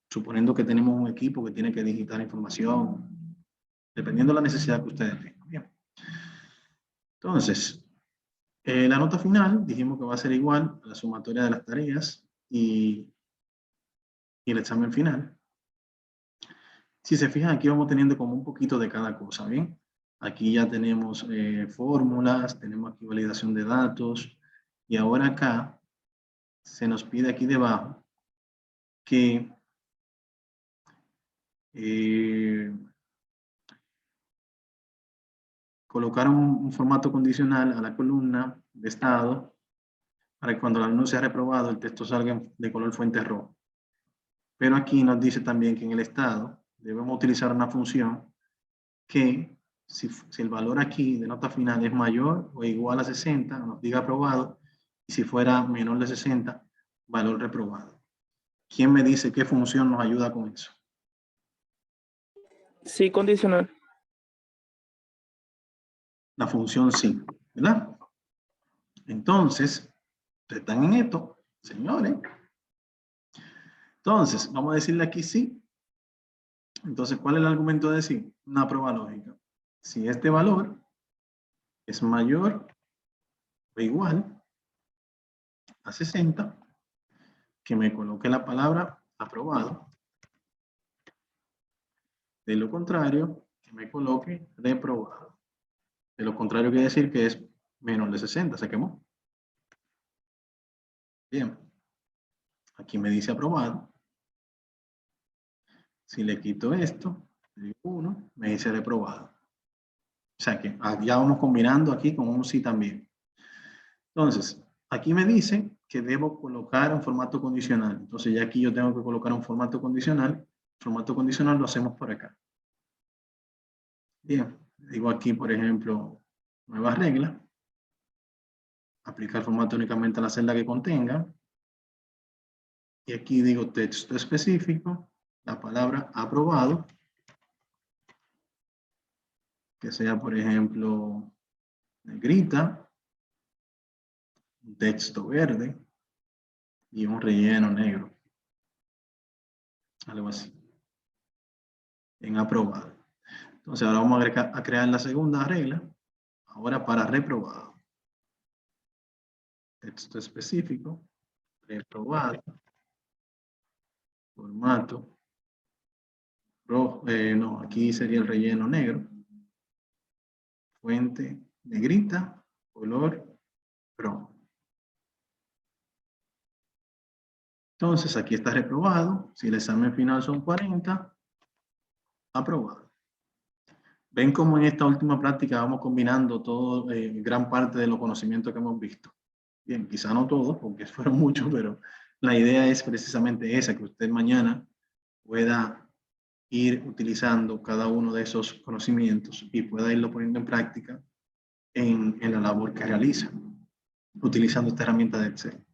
Suponiendo que tenemos un equipo que tiene que digitar información, dependiendo de la necesidad que ustedes tengan. Bien. Entonces, la nota final dijimos que va a ser igual a la sumatoria de las tareas y el examen final. Si se fijan, aquí vamos teniendo como un poquito de cada cosa, ¿bien? Aquí ya tenemos fórmulas, tenemos aquí validación de datos, y ahora acá se nos pide aquí debajo que colocar un formato condicional a la columna de estado para que cuando el alumno sea reprobado el texto salga de color fuente rojo. Pero aquí nos dice también que en el estado debemos utilizar una función que si el valor aquí de nota final es mayor o igual a 60, nos diga aprobado, y si fuera menor de 60, valor reprobado. ¿Quién me dice qué función nos ayuda con eso? Sí, condicional. La función sí, ¿verdad? Entonces, están en esto, señores. Entonces, vamos a decirle aquí sí. Entonces, ¿cuál es el argumento de sí? Una prueba lógica. Si este valor es mayor o igual a 60, que me coloque la palabra aprobado. De lo contrario, que me coloque reprobado. De lo contrario quiere decir que es menor de 60, se quemó. Bien. Aquí me dice aprobado. Si le quito esto, le digo 1, me dice reprobado. O sea que ya vamos combinando aquí con un sí también. Entonces, aquí me dice que debo colocar un formato condicional. Entonces ya aquí yo tengo que colocar un formato condicional. El formato condicional lo hacemos por acá. Bien, digo aquí, por ejemplo, nueva regla. Aplicar formato únicamente a la celda que contenga. Y aquí digo texto específico, la palabra aprobado, que sea, por ejemplo, negrita, un texto verde y un relleno negro. Algo así. En aprobado. Entonces ahora vamos a crear la segunda regla, ahora para reprobado. Texto específico, reprobado, formato, rojo, no, aquí sería el relleno negro, fuente negrita, color rojo. Entonces, aquí está reprobado. Si el examen final son 40, aprobado. Ven cómo en esta última práctica vamos combinando todo, gran parte de los conocimientos que hemos visto. Bien, quizá no todos, porque fueron muchos, pero la idea es precisamente esa, que usted mañana pueda ir utilizando cada uno de esos conocimientos y pueda irlo poniendo en práctica en la labor que realiza, utilizando esta herramienta de Excel.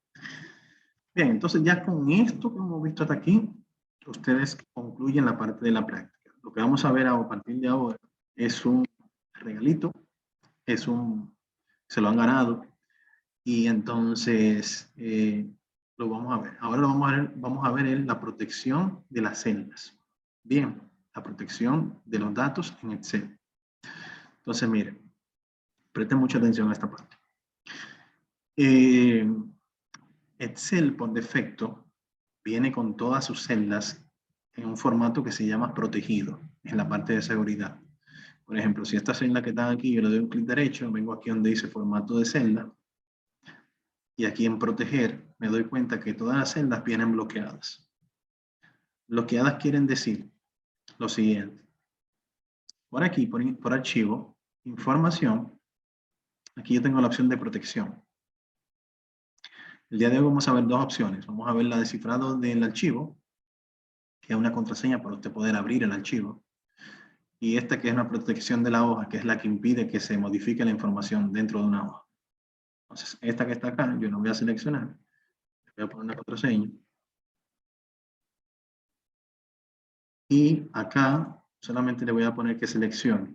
Bien, entonces ya con esto que hemos visto hasta aquí, ustedes concluyen la parte de la práctica. Lo que vamos a ver a partir de ahora es un regalito, se lo han ganado, y entonces lo vamos a ver. Ahora vamos a ver la protección de las celdas. Bien, la protección de los datos en Excel. Entonces, miren, presten mucha atención a esta parte. Excel, por defecto, viene con todas sus celdas en un formato que se llama protegido, en la parte de seguridad. Por ejemplo, si esta celda que está aquí, yo le doy un clic derecho, vengo aquí donde dice formato de celda, y aquí en proteger, me doy cuenta que todas las celdas vienen bloqueadas. Bloqueadas quieren decir lo siguiente. Por aquí, por archivo, información, aquí yo tengo la opción de protección. El día de hoy vamos a ver dos opciones. Vamos a ver la de cifrado del archivo, que es una contraseña para usted poder abrir el archivo. Y esta que es una protección de la hoja, que es la que impide que se modifique la información dentro de una hoja. Entonces, esta que está acá, yo no voy a seleccionar. Voy a poner una contraseña. Y acá solamente le voy a poner que seleccione.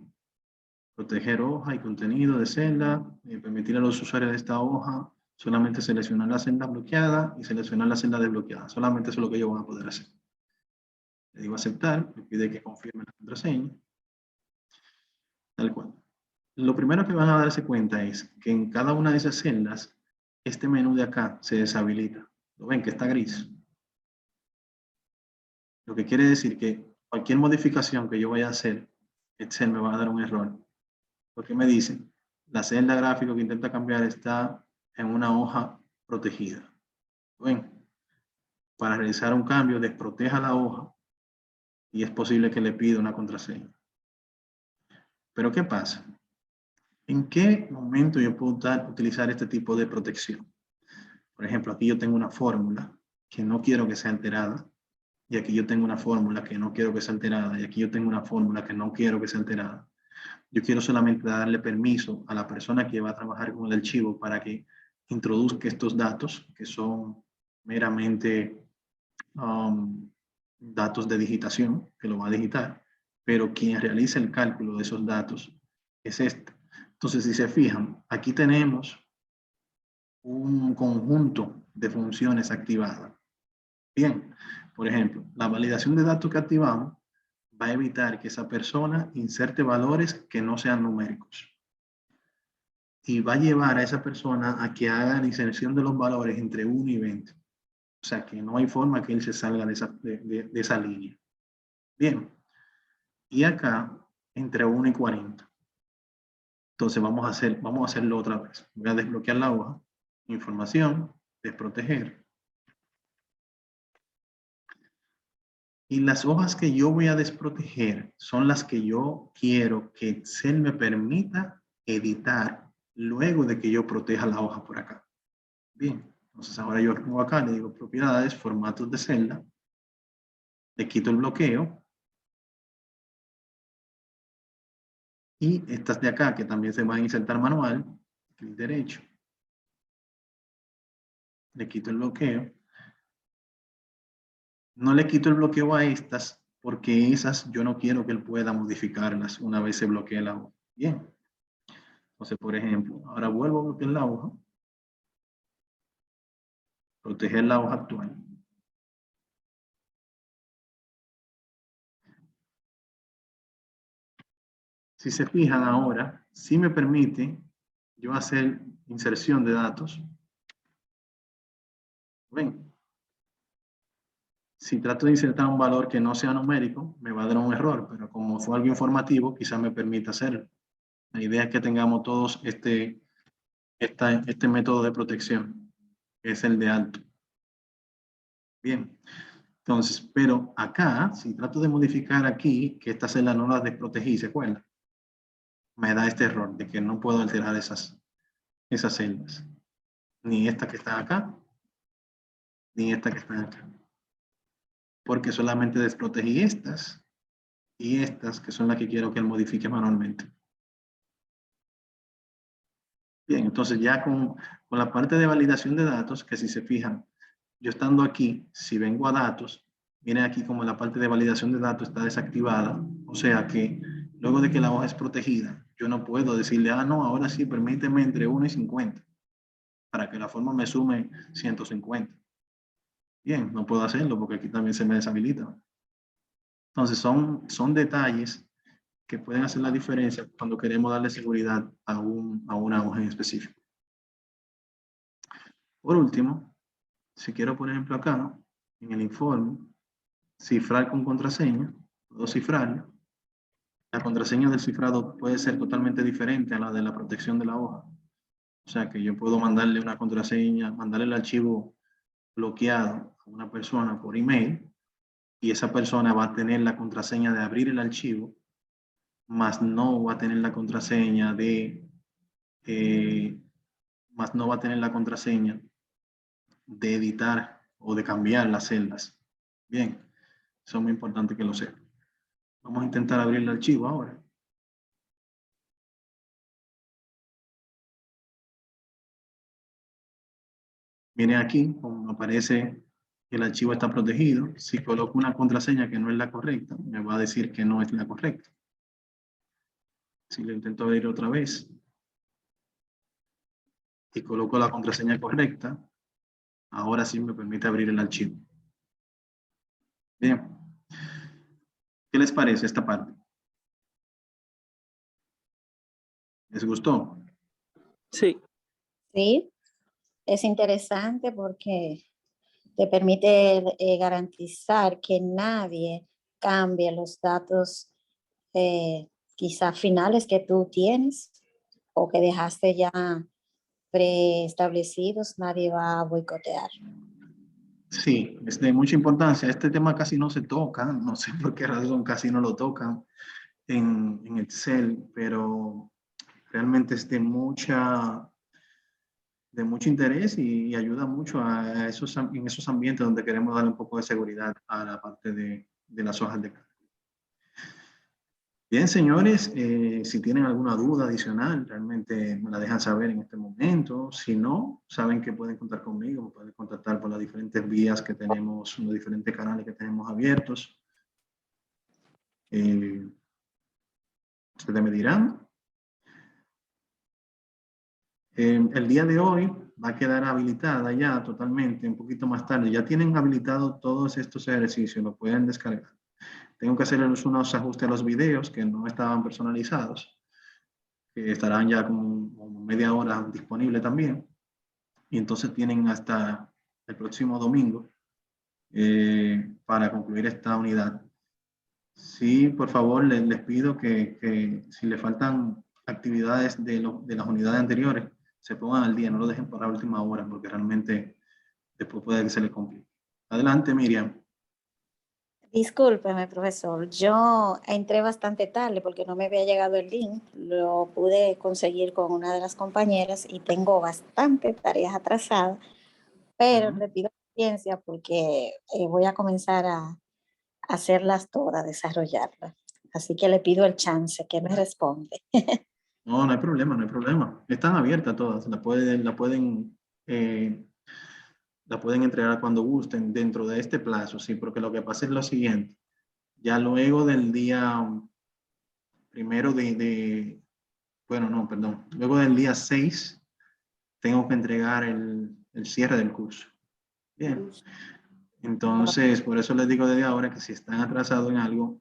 Proteger hoja y contenido de celda. Permitir a los usuarios de esta hoja solamente seleccionar la celda bloqueada y seleccionar la celda desbloqueada. Solamente eso es lo que ellos van a poder hacer. Le digo aceptar, me pide que confirme la contraseña. Tal cual. Lo primero que van a darse cuenta es que en cada una de esas celdas, este menú de acá se deshabilita. ¿Lo ven que está gris? Lo que quiere decir que cualquier modificación que yo vaya a hacer, Excel me va a dar un error. Porque me dice, la celda gráfica que intenta cambiar está en una hoja protegida. ¿Lo ven? Para realizar un cambio, desproteja la hoja y es posible que le pida una contraseña. Pero ¿qué pasa? ¿En qué momento yo puedo utilizar este tipo de protección? Por ejemplo, aquí yo tengo una fórmula que no quiero que sea alterada, y aquí yo tengo una fórmula que no quiero que sea alterada, y aquí yo tengo una fórmula que no quiero que sea alterada. Yo quiero solamente darle permiso a la persona que va a trabajar con el archivo para que introduzca estos datos, que son meramente datos de digitación, que lo va a digitar, pero quien realiza el cálculo de esos datos es este. Entonces, si se fijan, aquí tenemos un conjunto de funciones activadas. Bien, por ejemplo, la validación de datos que activamos va a evitar que esa persona inserte valores que no sean numéricos. Y va a llevar a esa persona a que haga la inserción de los valores entre 1 y 20. O sea, que no hay forma que él se salga de esa línea. Bien. Y acá, entre 1 y 40. Entonces vamos a hacerlo otra vez. Voy a desbloquear la hoja. Información, desproteger. Y las hojas que yo voy a desproteger son las que yo quiero que Excel me permita editar luego de que yo proteja la hoja por acá. Bien, entonces ahora yo vengo acá, le digo propiedades, formatos de celda, le quito el bloqueo, y estas de acá que también se van a insertar manual, clic derecho, le quito el bloqueo. No le quito el bloqueo a estas porque esas yo no quiero que él pueda modificarlas una vez se bloquee la hoja. Bien. Entonces, por ejemplo, ahora vuelvo a bloquear la hoja. Proteger la hoja actual. Si se fijan ahora, sí me permite yo hacer inserción de datos. ¿Ven? Si trato de insertar un valor que no sea numérico, me va a dar un error, pero como fue algo informativo, quizás me permita hacerlo. La idea es que tengamos todos este método de protección, que es el de alto. Bien. Entonces, pero acá, si trato de modificar aquí, que esta celda no la desprotegí, ¿se acuerdan? Me da este error de que no puedo alterar esas celdas. Ni esta que está acá, ni esta que está acá. Porque solamente desprotegí estas y estas, que son las que quiero que él modifique manualmente. Bien, entonces ya con la parte de validación de datos, que si se fijan, yo estando aquí, si vengo a datos, viene aquí como la parte de validación de datos está desactivada, o sea que luego de que la hoja es protegida, yo no puedo decirle, ah, no, ahora sí, permíteme entre 1 y 50, para que la forma me sume 150. Bien, no puedo hacerlo porque aquí también se me deshabilita. Entonces son detalles que pueden hacer la diferencia cuando queremos darle seguridad a una hoja en específico. Por último, si quiero, por ejemplo, acá, en el informe, cifrar con contraseña, puedo cifrarlo. La contraseña del cifrado puede ser totalmente diferente a la de la protección de la hoja. O sea que yo puedo mandarle una contraseña, mandarle el archivo bloqueado a una persona por email y esa persona va a tener la contraseña de abrir el archivo, más no va a tener la contraseña más no va a tener la contraseña de editar o de cambiar las celdas. Bien, eso es muy importante que lo sepan. Vamos a intentar abrir el archivo ahora. Viene aquí, como aparece que el archivo está protegido. Si coloco una contraseña que no es la correcta, me va a decir que no es la correcta. Si lo intento abrir otra vez y coloco la contraseña correcta, ahora sí me permite abrir el archivo. Bien. ¿Qué les parece esta parte? ¿Les gustó? Sí. Sí, es interesante porque te permite garantizar que nadie cambie los datos quizá finales que tú tienes o que dejaste ya preestablecidos, nadie va a boicotear. Sí, es de mucha importancia. Este tema casi no se toca, no sé por qué razón casi no lo tocan en Excel, pero realmente es de mucho interés y ayuda mucho en esos ambientes donde queremos darle un poco de seguridad a la parte de las hojas de cálculo. Bien, señores, si tienen alguna duda adicional, realmente me la dejan saber en este momento. Si no, saben que pueden contar conmigo, me pueden contactar por las diferentes vías que tenemos, los diferentes canales que tenemos abiertos. Ustedes me dirán. El día de hoy va a quedar habilitada ya totalmente, un poquito más tarde. Ya tienen habilitado todos estos ejercicios, lo pueden descargar. Tengo que hacerles unos ajustes a los videos que no estaban personalizados, que estarán ya como media hora disponibles también. Y entonces tienen hasta el próximo domingo para concluir esta unidad. Sí, por favor, les pido que si le faltan actividades de las unidades anteriores, se pongan al día, no lo dejen para la última hora, porque realmente después puede que se les complique. Adelante, Miriam. Discúlpeme, profesor, yo entré bastante tarde porque no me había llegado el link, lo pude conseguir con una de las compañeras y tengo bastante tareas atrasadas, pero le pido paciencia porque voy a comenzar a hacerlas todas, desarrollarlas. Así que le pido el chance que me responde. No, no hay problema, no hay problema. Están abiertas todas, la pueden entregar cuando gusten dentro de este plazo, sí, porque lo que pasa es lo siguiente. Ya luego del día primero bueno, no, perdón, luego del día 6 tengo que entregar el cierre del curso. Bien. Entonces, por eso les digo desde ahora que si están atrasados en algo,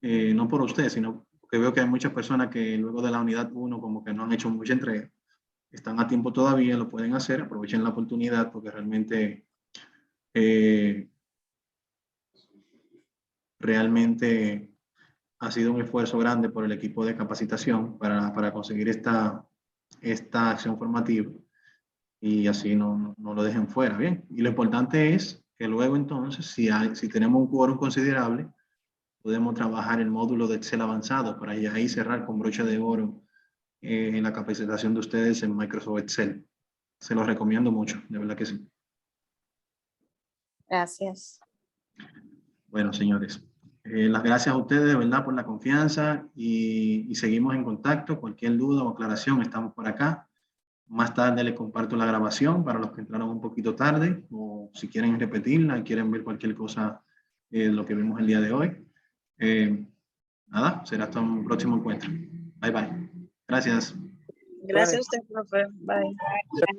no por ustedes, sino porque veo que hay muchas personas que luego de la unidad 1 como que no han hecho mucha entrega. Están a tiempo todavía, lo pueden hacer, aprovechen la oportunidad porque realmente ha sido un esfuerzo grande por el equipo de capacitación para conseguir esta acción formativa y así no lo dejen fuera, ¿bien? Y lo importante es que luego entonces, si tenemos un quórum considerable, podemos trabajar el módulo de Excel avanzado para ahí cerrar con broche de oro en la capacitación de ustedes en Microsoft Excel. Se los recomiendo mucho, de verdad que sí. Gracias. Bueno, señores, las gracias a ustedes de verdad por la confianza y seguimos en contacto. Cualquier duda o aclaración, estamos por acá. Más tarde les comparto la grabación para los que entraron un poquito tarde o si quieren repetirla y quieren ver cualquier cosa de lo que vimos el día de hoy. Nada, será hasta un próximo encuentro. Bye, bye. Gracias. Gracias a usted, profe. Bye.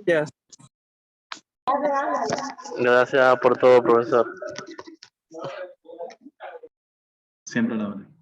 Gracias. Gracias por todo, profesor. Siempre a la orden.